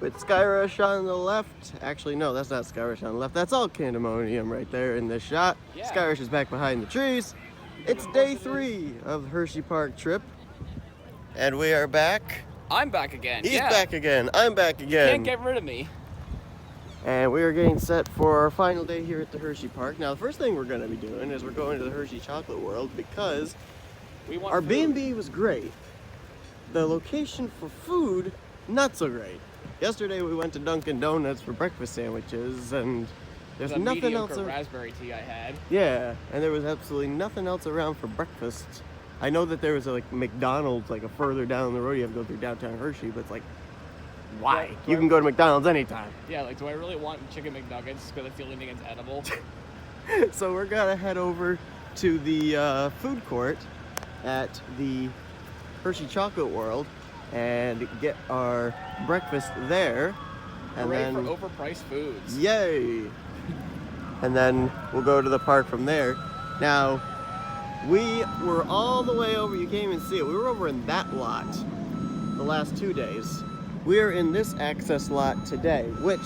with Skyrush on the left. Actually, no, that's not Skyrush on the left. That's all Candemonium right there in this shot. Yeah. Skyrush is back behind the trees. It's day 3 of the Hershey Park trip. And we are back. I'm back again. He's back again. I'm back again. Can't get rid of me. And we are getting set for our final day here at the Hershey Park. Now, the first thing we're going to be doing is we're going to the Hershey Chocolate World because our B&B was great. The location for food, not so great. Yesterday we went to Dunkin' Donuts for breakfast sandwiches, and there's nothing else. Raspberry tea I had. Yeah, and there was absolutely nothing else around for breakfast. I know that there was a McDonald's a further down the road. You have to go through downtown Hershey, but it's like, why? You can go to McDonald's anytime. Yeah, do I really want chicken McNuggets because it's the only thing that's edible? So we're gonna head over to the food court at the Hershey Chocolate World and get our breakfast there. And then for overpriced foods. Yay! And then we'll go to the park from there. Now, we were all the way over, you can't even see it. We were over in that lot the last 2 days. We are in this access lot today, which,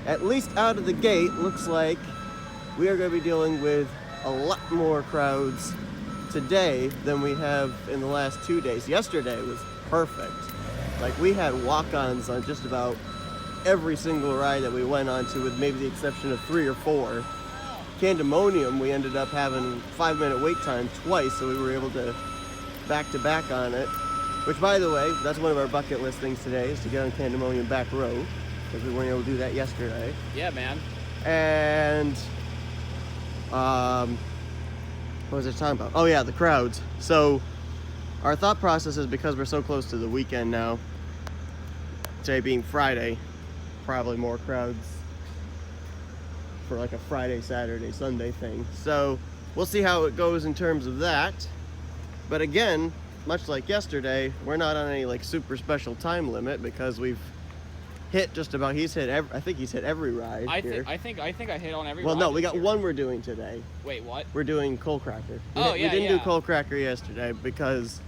at least out of the gate, looks like we are going to be dealing with a lot more crowds today than we have in the last 2 days. Yesterday was perfect. We had walk-ons on just about every single ride that we went on to, with maybe the exception of 3 or 4. Candemonium, we ended up having 5-minute wait time twice, so we were able to back-to-back on it. Which, by the way, that's one of our bucket list things today, is to get on Candemonium back row, because we weren't able to do that yesterday. Yeah, man. And, what was I talking about? Oh yeah, the crowds. So, our thought process is, because we're so close to the weekend now, today being Friday, probably more crowds for a Friday, Saturday, Sunday thing. So, we'll see how it goes in terms of that. But again, much like yesterday, we're not on any super special time limit, because we've hit just about, I think he's hit every ride here. I think I hit on every ride. Well, no, we got one we're doing today. Wait, what? We're doing Coal Cracker. Oh, we didn't do Coal Cracker yesterday because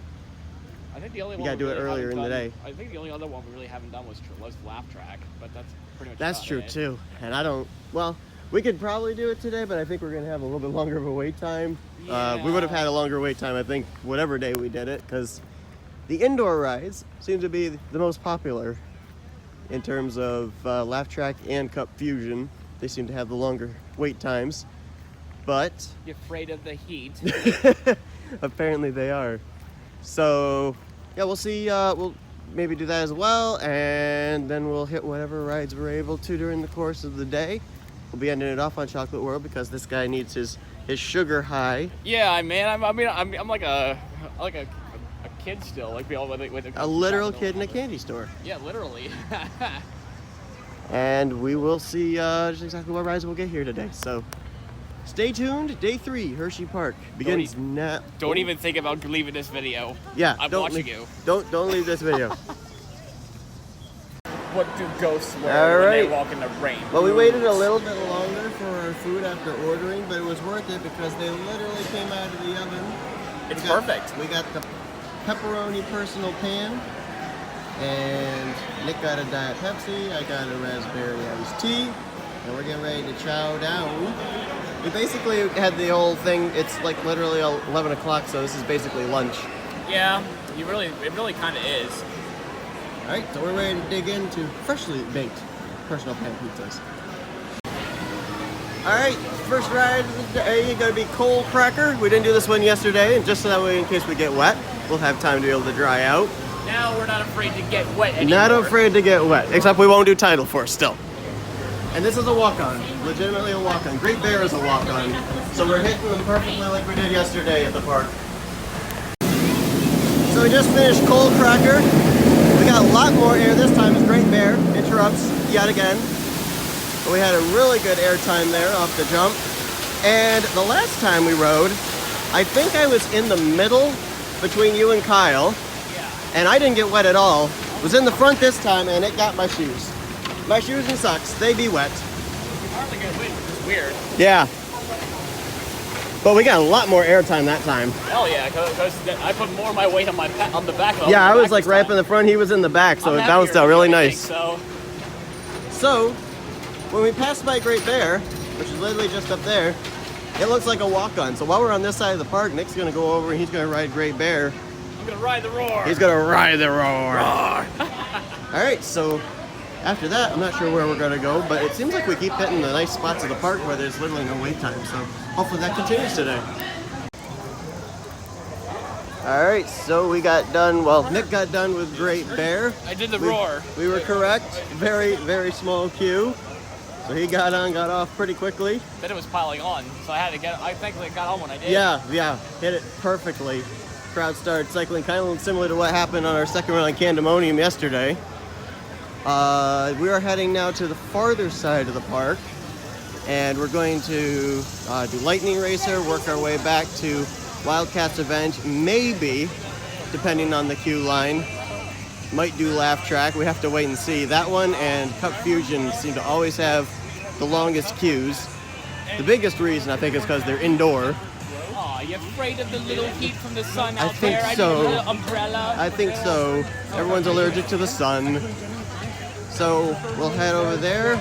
I think the only one we got to do it earlier in the day. I think the only other one we really haven't done was Laugh Track, but that's pretty much That's true too. And we could probably do it today, but I think we're going to have a little bit longer of a wait time. Yeah. We would have had a longer wait time, I think, whatever day we did it, because the indoor rides seem to be the most popular in terms of Laugh Track and Cup Fusion. They seem to have the longer wait times, but you're afraid of the heat. Apparently they are. So yeah, we'll see. We'll maybe do that as well, and then we'll hit whatever rides we're able to during the course of the day. We'll be ending it off on Chocolate World because this guy needs his sugar high. Yeah, man. I'm like a kid still, with a literal kid in a candy store. Yeah, literally. And we will see just exactly what rides we'll get here today. So stay tuned. Day 3, Hershey Park begins now. Don't even think about leaving this video. Yeah, I'm watching you. Don't leave this video. What do ghosts wear when they walk in the rain? Well, we waited a little bit longer for our food after ordering, but it was worth it because they literally came out of the oven. It's perfect. We got the pepperoni personal pan, and Nick got a Diet Pepsi, I got a raspberry iced tea, and we're getting ready to chow down. We basically had the whole thing, it's literally 11 o'clock, so this is basically lunch. Yeah, it really kind of is. Alright, so we're ready to dig into freshly baked personal pan pizzas. Alright, first ride of the day gonna be Coal Cracker. We didn't do this one yesterday, and just so that way, in case we get wet, we'll have time to be able to dry out. Now we're not afraid to get wet anymore. Not afraid to get wet, except we won't do Tidal Force still. And this is a walk-on, legitimately a walk-on. Great Bear is a walk-on. So we're hitting them perfectly like we did yesterday at the park. So we just finished Coal Cracker. We got a lot more air this time as Great Bear interrupts yet again. But we had a really good air time there off the jump. And the last time we rode, I think I was in the middle between you and Kyle. Yeah. And I didn't get wet at all. Was in the front this time, and it got my shoes. My shoes and socks, they be wet. You hardly get wind, which is weird. Yeah. But we got a lot more airtime that time. Hell yeah, because I put more of my weight on the back. Yeah, I was right up in the front, he was in the back, so it bounced out really nice. So So, when we pass by Great Bear, which is literally just up there, it looks like a walk-on. So while we're on this side of the park, Nick's gonna go over and he's gonna ride Great Bear. I'm gonna ride the roar. He's gonna ride the roar. Roar. All right, so after that, I'm not sure where we're gonna go, but it seems like we keep hitting the nice spots of the park where there's literally no wait time. So hopefully that continues today. All right, so we got done, well, Nick got done with Great Bear. I did the roar. We were correct. Very, very small queue. So he got on, got off pretty quickly. Then it was piling on, so I thankfully got on when I did. Yeah, hit it perfectly. Crowd started cycling, kind of similar to what happened on our second run on Candemonium yesterday. We are heading now to the farther side of the park, and we're going to do Lightning Racer, work our way back to Wildcats Revenge, maybe, depending on the queue line, might do Laugh Track. We have to wait and see. That one and Cup Fusion seem to always have the longest queues. The biggest reason, I think, is because they're indoor. Aw, you afraid of the little heat from the sun out I think there? so. I need a little umbrella. I think so. Everyone's allergic to the sun. So we'll head over there.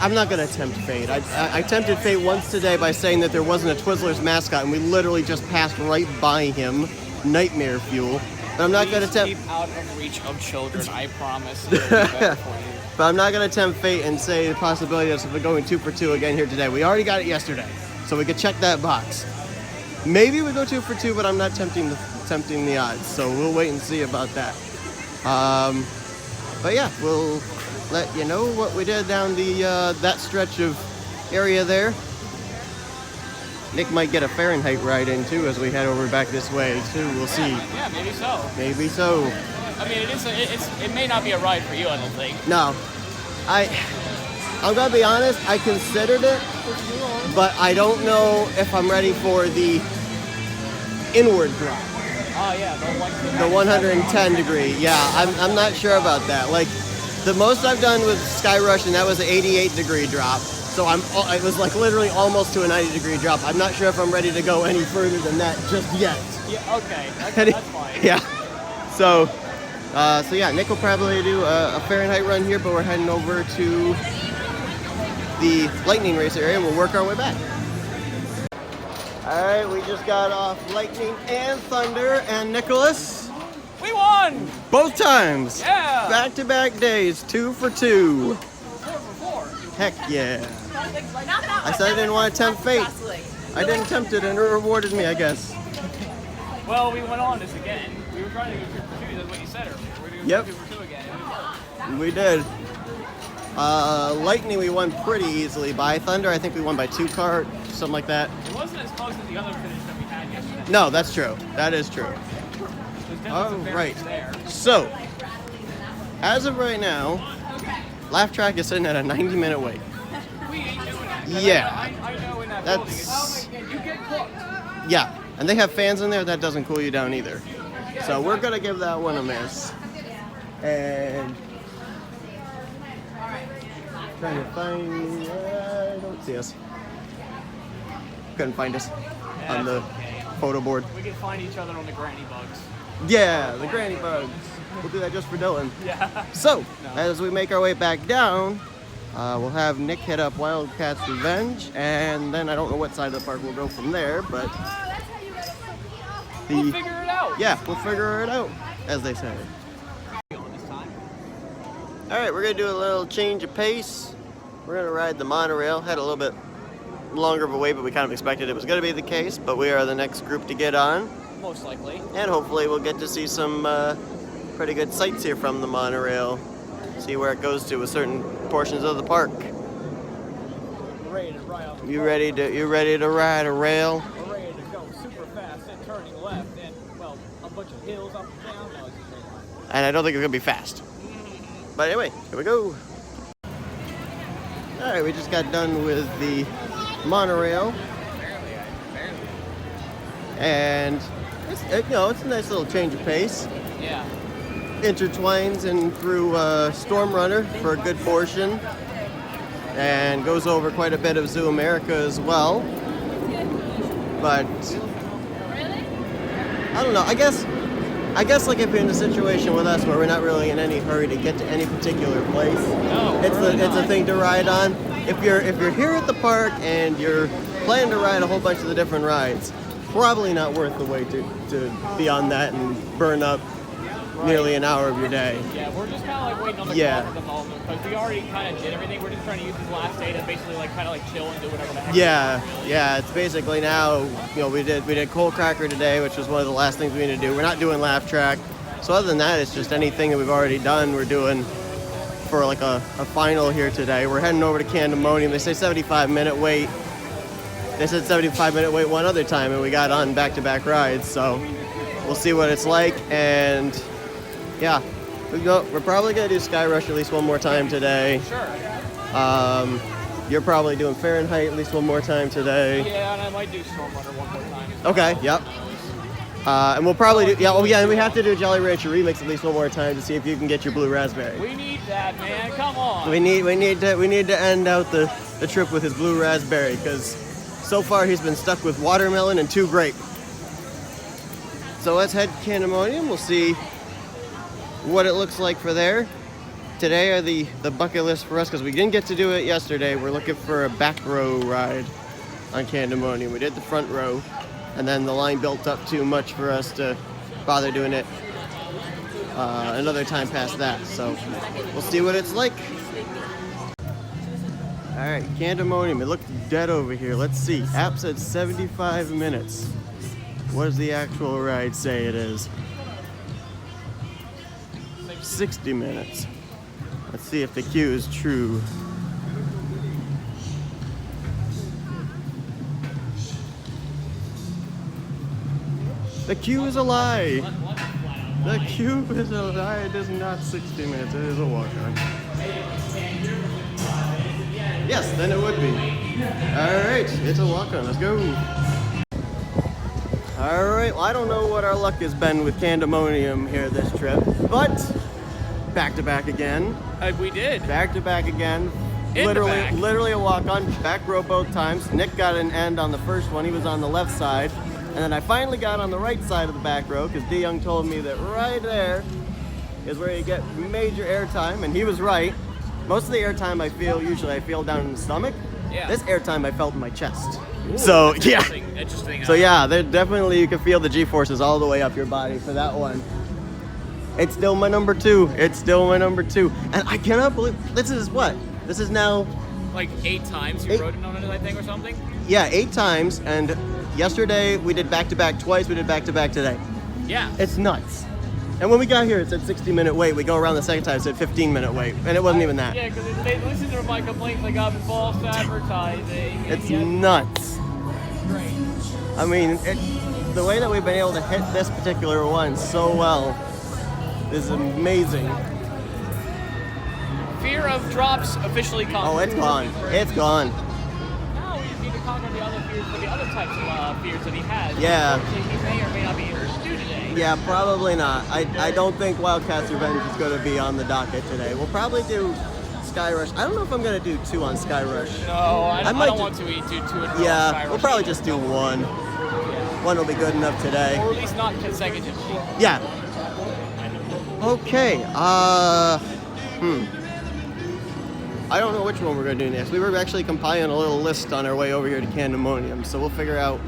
I'm not going to tempt fate. I tempted fate once today by saying that there wasn't a Twizzlers mascot, and we literally just passed right by him. Nightmare fuel. But I'm not going to tempt. Keep out of reach of children, I promise. It'll be better for you. But I'm not going to tempt fate and say the possibility of we're going 2 for 2 again here today. We already got it yesterday, so we could check that box. Maybe we go 2 for 2, but I'm not tempting the odds. So we'll wait and see about that. But yeah, we'll let you know what we did down the that stretch of area there. Nick might get a Fahrenheit ride in too as we head over back this way too. We'll see. Yeah, maybe so. Maybe so. I mean, it may not be a ride for you, I don't think. No, I'm gonna be honest. I considered it, but I don't know if I'm ready for the inward drop. Oh yeah, The 110 degree. Yeah, I'm not sure about that. Like the most I've done with Sky Rush, and that was an 88 degree drop. So it was like literally almost to a 90 degree drop. I'm not sure if I'm ready to go any further than that just yet. Yeah. Okay. That's fine. Yeah. So yeah, Nick will probably do a Fahrenheit run here, but we're heading over to the Lightning Racer area, and we'll work our way back. All right, we just got off Lightning and Thunder and Nicholas. We won! Both times. Yeah! Back-to-back days, 2 for 2. 4 for 4. Heck yeah. I said I didn't want to tempt fate. I didn't tempt it, and it rewarded me, I guess. Well, we went on this again. We were trying to go 2 for 2. That's what you said earlier. We're going to Yep. go 2 for 2 again. And We did. Lightning we won pretty easily. By Thunder, I think we won by 2 cart, something like that. it wasn't as close as the other finish that we had yesterday. No, that's true. That is true. There's definitely All some right. variance there. So, as of right now, Laugh Track is sitting at a 90-minute wait. We ain't doing that. Yeah. I know in that That's- building, you get cooked. Yeah, and they have fans in there. That doesn't cool you down either. So we're gonna give that one a miss. And trying to find. I don't see us. Couldn't find us on the photo board. We can find each other on the granny bugs. Yeah, the granny bugs. We'll do that just for Dylan. Yeah. So, as we make our way back down, we'll have Nick hit up Wildcats Revenge, and then I don't know what side of the park we'll go from there, but We'll figure it out. yeah, we'll figure it out, as they say. All right, we're gonna do a little change of pace. We're gonna ride the monorail. Had a little bit longer of a wait, but we kind of expected it was gonna be the case, but we are the next group to get on, Most likely. and hopefully we'll get to see some pretty good sights here from the monorail. See where it goes to with certain portions of the park. We're ready to ride off the You park. ready to ride a rail? We're ready to go super fast and turning left and, well, a bunch of hills up and down. No, it's just straight line. And I don't think it's gonna be fast. But anyway, here we go. All right, we just got done with the monorail, and it's a nice little change of pace. Yeah. Intertwines in through Storm Runner for a good portion, and goes over quite a bit of Zoo America as well. But I don't know. I guess I guess like if you're in a situation with us where we're not really in any hurry to get to any particular place, No, it's a thing to ride on. If you're here at the park and you're planning to ride a whole bunch of the different rides, probably not worth the wait to be on that and burn up nearly an hour of your day. Yeah, we're just kind of like waiting on the clock at the moment because we already kind of did everything. We're just trying to use this last day to basically like kind of like chill and do whatever the heck. Yeah. It's basically now, you know, we did Coal Cracker today, which was one of the last things we need to do. We're not doing Laugh Track. So other than that, it's just anything that we've already done, we're doing for like a final here today. We're heading over to Candemonium. They say 75-minute wait. They said 75-minute wait one other time, and we got on back-to-back rides. So we'll see what it's like. And yeah, we're probably going to do Sky Rush at least one more time today. Sure. You're probably doing Fahrenheit at least one more time today. Yeah, and I might do Storm Runner one more time. Okay, yep. And we'll probably do, and we have to do Jolly Rancher Remix at least one more time to see if you can get your Blue Raspberry. We need that, man. Come on. We need to end out the trip with his Blue Raspberry, because so far he's been stuck with watermelon and 2 grape. So let's head to Candemonium. We'll see what it looks like for there. Today are the bucket list for us, because we didn't get to do it yesterday. We're looking for a back row ride on Candemonium. We did the front row, and then the line built up too much for us to bother doing it another time past that. So we'll see what it's like. All right, Candemonium. It looks dead over here. Let's see. App said 75 minutes. What does the actual ride say it is? 60 minutes. Let's see if the queue is true. The queue is a lie. The queue is a lie. It is not 60 minutes. It is a walk-on. Yes, then it would be. All right, it's a walk-on. Let's go. All right. Well, I don't know what our luck has been with Candemonium here this trip, but back to back again. We did. Back to back again. Literally a walk-on. Back row both times. Nick got an end on the first one. He was on the left side. And then I finally got on the right side of the back row, because D. Young told me that right there is where you get major airtime, and he was right. Most of the airtime I feel down in the stomach. Yeah. This airtime I felt in my chest. Ooh, so yeah. Interesting. So yeah, there definitely you can feel the G-forces all the way up your body for that one. It's still my number 2. It's still my number 2. And I cannot believe this is what? This is now like 8 times you rode it on it, I think, or something? Yeah, 8 times, and yesterday we did back-to-back twice, we did back-to-back today. Yeah. It's nuts. And when we got here, it said 60-minute wait. We go around the second time, it said 15-minute wait, and it wasn't even that. Yeah, because they listened to my complaints, they got false advertising. It's nuts. Great. I mean, the way that we've been able to hit this particular one so well is amazing. Fear of drops officially conquered. Oh, it's gone. It's gone. Now we just need to conquer the other fears for the other types of fears that he has. Yeah. He may or may not be able to do today. Yeah, probably not. I don't think Wildcats Revenge is going to be on the docket today. We'll probably do Sky Rush. I don't know if I'm going to do 2 on Sky Rush. No, I don't want to do 2 in a row on Sky Yeah, Rush we'll probably either. just do 1. 1 will be good enough today. Or at least not consecutively. Yeah. Okay. I don't know which one we're going to do next. We were actually compiling a little list on our way over here to Candemonium, so we'll figure out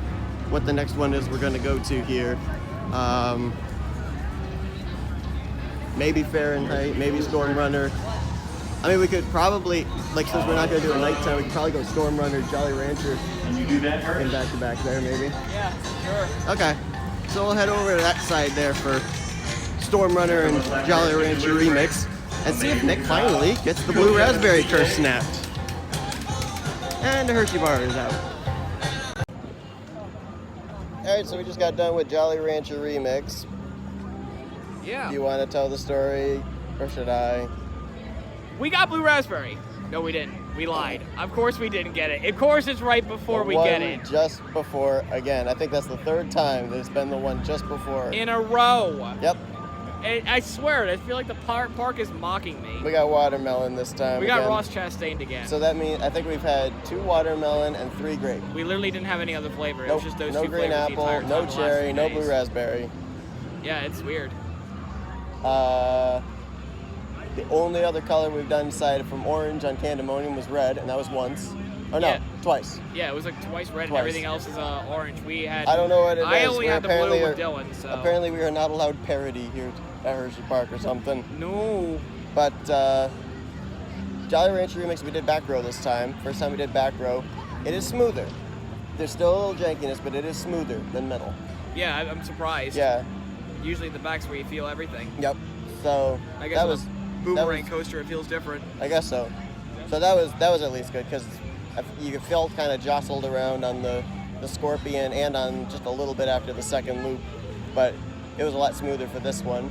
what the next one is we're going to go to here. Maybe Fahrenheit, maybe Storm Runner. I mean, we could probably, like, since we're not going to do a nighttime, we could probably go Storm Runner, Jolly Rancher, and back-to-back there, maybe. Yeah, sure. Okay, so we'll head over to that side there for Storm Runner and Jolly Rancher Remix, and see if Nick finally gets the Blue Raspberry curse snapped. And the Hershey bar is out. Alright, so we just got done with Jolly Rancher Remix. Yeah. Do you want to tell the story, or should I? We got Blue Raspberry. No, we didn't. We lied. Of course we didn't get it. Of course it's right before we get it. Just before, again. I think that's the 3rd time that it's been the one just before. In a row. Yep. I swear it. I feel like the park is mocking me. We got watermelon this time. We got again. Ross Chastained again. So that means I think we've had 2 watermelon and 3 grape. We literally didn't have any other flavor. It was just those no 2 green flavors the apple, entire time no the last cherry, few no days. blue raspberry. Yeah, it's weird. The only other color we've done aside from orange on Candemonium was red, and that was once. Oh no, Yeah. twice. Yeah, it was like twice red Twice. and everything else is orange. We had. I don't know what it I is. only We're had the blue apparently with Dylan. So apparently we are not allowed parody here at Hershey Park or something. no. But Jolly Rancher Remix, we did back row this time. First time we did back row. It is smoother. There's still a little jankiness, but it is smoother than middle. Yeah, I'm surprised. Yeah. Usually the back's where you feel everything. Yep. So I guess that on was a boomerang coaster it feels different. I guess so. So that was at least good because you felt kind of jostled around on the Scorpion and on just a little bit after the second loop, but it was a lot smoother for this one.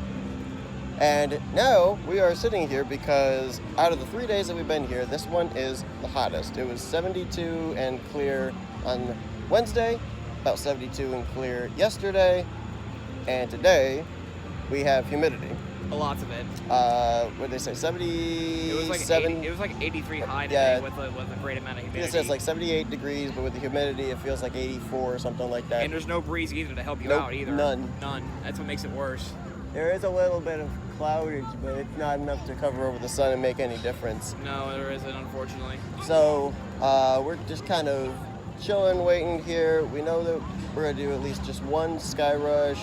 And now we are sitting here because out of the 3 days that we've been here, this one is the hottest. It was 72 and clear on Wednesday, about 72 and clear yesterday, and today we have humidity. Lots of it. What did they say? 77. It was like 83 high today Yeah. with a great amount of humidity. It says like 78 degrees, but with the humidity, it feels like 84 or something like that. And there's no breeze either to help you Nope, out either. none. That's what makes it worse. There is a little bit of cloudage, but it's not enough to cover over the sun and make any difference. No, there isn't, unfortunately. So we're just kind of chilling, waiting here. We know that we're gonna do at least just one Sky Rush.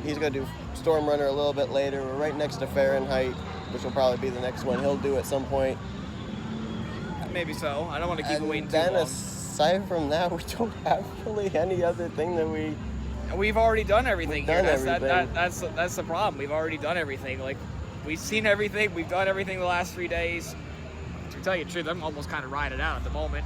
He's gonna do Storm Runner a little bit later. We're right next to Fahrenheit, which will probably be the next one he'll do at some point. Maybe so. I don't want to keep it waiting too Then long. aside from that, we don't have really any other thing that we. We've already done everything We've here. done everything. That's the problem. We've already done everything. Like, we've seen everything. We've done everything the last 3 days. To tell you the truth, I'm almost kind of riding out at the moment.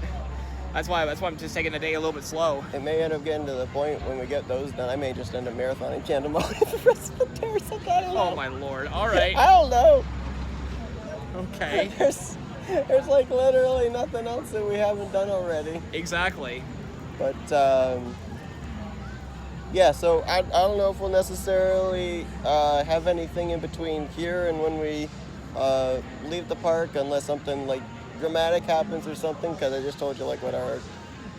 That's why I'm just taking the day a little bit slow. It may end up getting to the point when we get those done. I may just end up marathoning Candemonium the rest of the day or something. I don't know. Oh my lord! All right. I don't know. Okay. There's like literally nothing else that we haven't done already. Exactly. But yeah, so I don't know if we'll necessarily have anything in between here and when we leave the park, unless something like dramatic happens or something, because I just told you like what our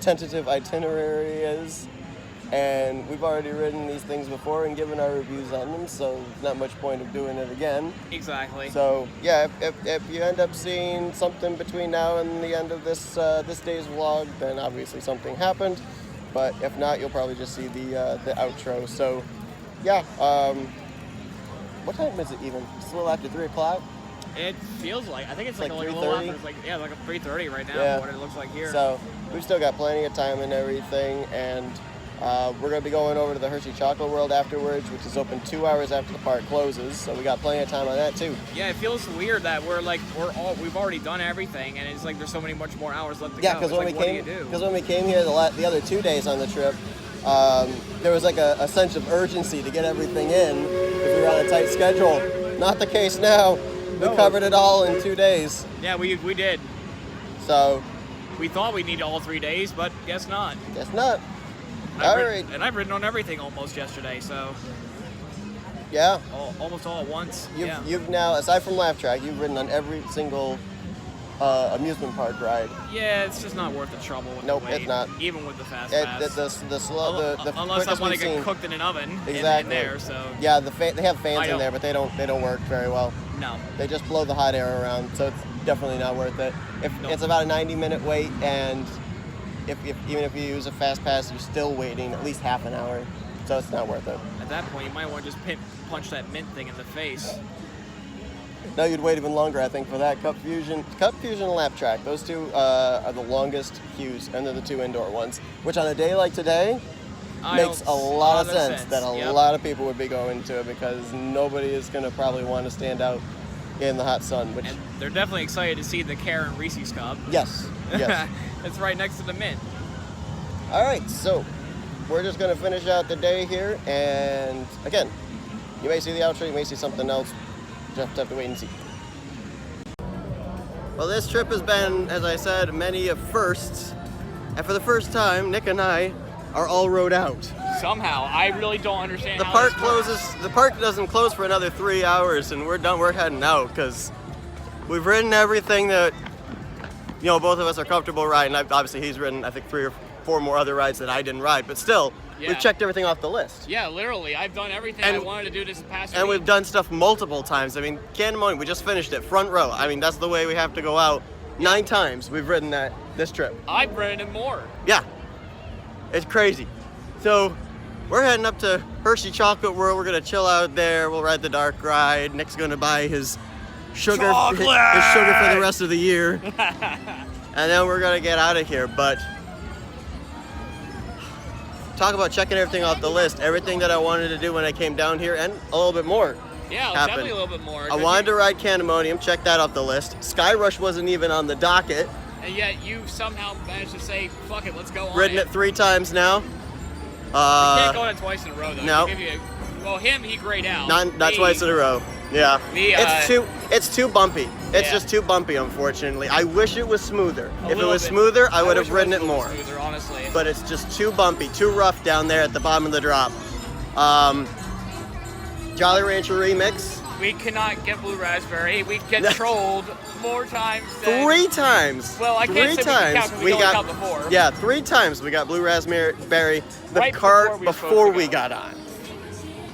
tentative itinerary is, and we've already ridden these things before and given our reviews on them, so not much point of doing it again. Exactly. So yeah, if you end up seeing something between now and the end of this this day's vlog, then obviously something happened. But if not, you'll probably just see the outro. So yeah, what time is it even? It's a little after 3 o'clock. It feels like, I think it's like a little 3:30? after. It's like, yeah, like a 3:30 right now. Yeah. What it looks like here. So we've still got plenty of time and everything, and we're going to be going over to the Hershey Chocolate World afterwards, which is open 2 hours after the park closes. So we got plenty of time on that too. Yeah, it feels weird that we've already done everything, and it's like there's so many much more hours left to Yeah, go. because It's when, like, what do you do? when we came here the other 2 days on the trip, there was like a sense of urgency to get everything in because we were on a tight schedule. Not the case now. We No. covered it all in 2 days. Yeah, we did. So We thought we'd need all 3 days, but guess not. guess not. And I've ridden on everything almost yesterday, so Yeah. almost all at once. Yeah. You've now, aside from Laugh Track, you've ridden on every single amusement park ride. Yeah, it's just not worth the trouble with Nope, the wait, it's not. even with the fast The pass. slow, the Unless I quickest want we've to get seen. cooked in an oven in Exactly. there, so Yeah, they have fans I in don't- there, but they don't work very well. no. They just blow the hot air around, so it's definitely not worth it. Nope. It's about a 90-minute wait, and even if you use a fast pass, you're still waiting at least half an hour, so it's not worth it. At that point, you might want to just punch that mint thing in the face. No, you'd wait even longer, I think, for that. Cup Fusion and Lap Track, those two are the longest queues, and they're the two indoor ones, which on a day like today makes a lot of sense that a lot of people would be going to it, because nobody is going to probably want to stand out in the hot sun. Which, And they're definitely excited to see the Karen Reese's Cup. yes. It's right next to the mint. All right, so we're just going to finish out the day here, and again, you may see the outro, you may see something else. Just have to wait and see. Well, this trip has been, as I said, many of firsts, and for the first time, Nick and I are all rode out. Somehow, I really don't understand The how park this works. closes. The park doesn't close for another 3 hours, and we're done. We're heading out because we've ridden everything that both of us are comfortable riding. Obviously, he's ridden I think 3 or 4 more other rides that I didn't ride, but still, Yeah. We've checked everything off the list. Yeah, literally. I've done everything I wanted to do this past week. And we've done stuff multiple times. I mean, Candemonium, we just finished it, front row. I mean, that's the way we have to go out. 9 times we've ridden this trip. I've ridden it more. Yeah, it's crazy. So we're heading up to Hershey Chocolate World. We're gonna chill out there. We'll ride the dark ride. Nick's gonna buy his sugar, his sugar for the rest of the year. And then we're gonna get out of here. But talk about checking everything off the list. Everything that I wanted to do when I came down here, and a little bit more. Yeah, happened. definitely a little bit more. I wanted to ride Candemonium, check that off the list. Sky Rush wasn't even on the docket. And yet you somehow managed to say, fuck it, let's go on Ridden it 3 times now. You can't go on it twice in a row, though. No. Well, he grayed out. Not twice in a row. Yeah. Me, it's too bumpy. It's just too bumpy, unfortunately. I wish it was smoother. If it was smoother, I would have ridden it more. Smoother, honestly. But it's just too bumpy, too rough down there at the bottom of the drop. Jolly Rancher Remix. We cannot get Blue Raspberry. We get trolled more times than... 3 times. Well, I can't say we can count because we only count the 4. Yeah, 3 times we got Blue Raspberry, the Right cart before we got on.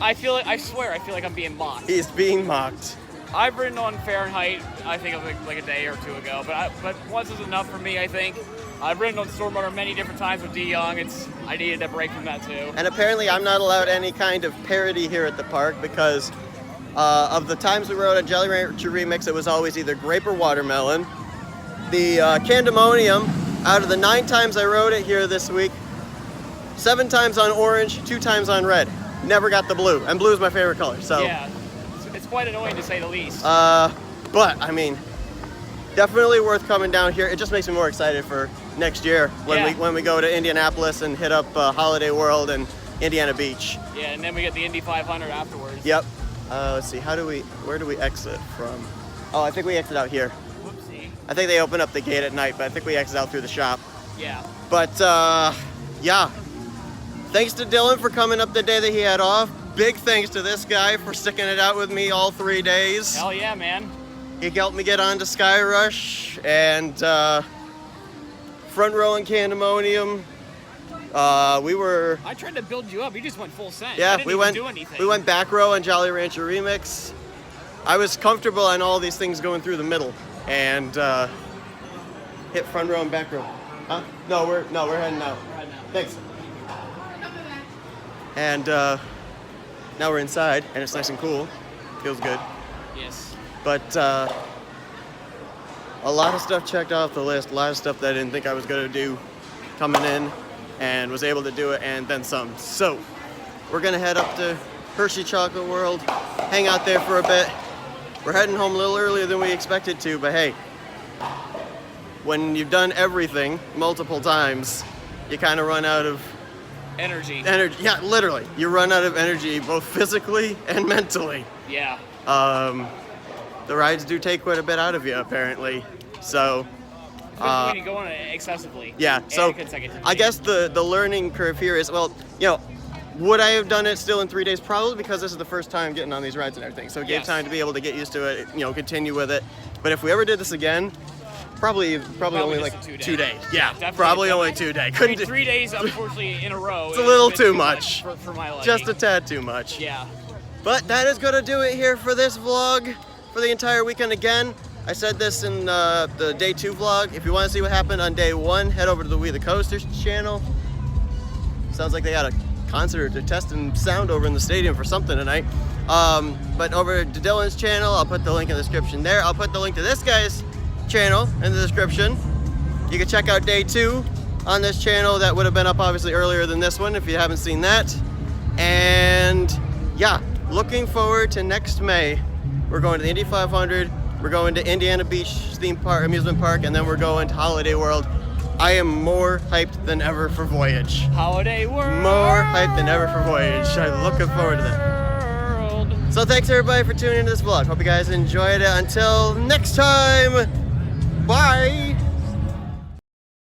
I swear, I feel like I'm being mocked. He's being mocked. I've ridden on Fahrenheit, I think it was like a day or 2 ago, but once is enough for me, I think. I've ridden on Storm Runner many different times with D Young. I needed a break from that too. And apparently I'm not allowed any kind of parody here at the park because of the times we rode on Jolly Rancher Remix, it was always either grape or watermelon. The Candemonium, out of the 9 times I rode it here this week, 7 times on orange, 2 times on red. Never got the blue, and blue is my favorite color. So yeah, it's quite annoying to say the least. But I mean, definitely worth coming down here. It just makes me more excited for next year when we go to Indianapolis and hit up Holiday World and Indiana Beach. Yeah, and then we get the Indy 500 afterwards. Yep. Let's see. Where do we exit from? Oh, I think we exit out here. Whoopsie. I think they open up the gate at night, but I think we exit out through the shop. Yeah. But yeah. Thanks to Dylan for coming up the day that he had off. Big thanks to this guy for sticking it out with me all 3 days. Hell yeah, man. He helped me get onto Sky Rush and front row in Candemonium. I tried to build you up. You just went full send. Yeah, I didn't even do anything. We went back row on Jolly Rancher Remix. I was comfortable on all these things going through the middle and hit front row and back row. Huh? No, we're heading out. Right now. Thanks. And now we're inside, and it's nice and cool. Feels good. Yes. But a lot of stuff checked off the list. A lot of stuff that I didn't think I was going to do coming in, and was able to do it, and then some. So we're going to head up to Hershey Chocolate World, hang out there for a bit. We're heading home a little earlier than we expected to, but hey, when you've done everything multiple times, you kind of run out of energy. Yeah, literally. You run out of energy both physically and mentally. Yeah. The rides do take quite a bit out of you, apparently. So especially when you go on it excessively. Yeah, so I guess the learning curve here is, well, you know, would I have done it still in 3 days? Probably, because this is the first time getting on these rides and everything. So it gave time to be able to get used to it, you know, continue with it. But if we ever did this again, probably only like 2 days. Yeah, probably only 2 days. I mean, 3 days, unfortunately, in a row. It's a little too much. For my liking. Just a tad too much. Yeah. But that is going to do it here for this vlog for the entire weekend. Again, I said this in the day 2 vlog. If you want to see what happened on day 1, head over to the We the Coasters channel. Sounds like they had a concert or testing sound over in the stadium for something tonight. But over to Dylan's channel, I'll put the link in the description there. I'll put the link to this guy's channel in the description. You can check out day 2 on this channel. That would have been up obviously earlier than this one if you haven't seen that. And yeah, looking forward to next May. We're going to the Indy 500. We're going to Indiana Beach amusement park, and then we're going to Holiday World. I am more hyped than ever for Voyage. Holiday World. More hyped than ever for Voyage. I'm looking forward to that. So thanks everybody for tuning into this vlog. Hope you guys enjoyed it. Until next time, bye.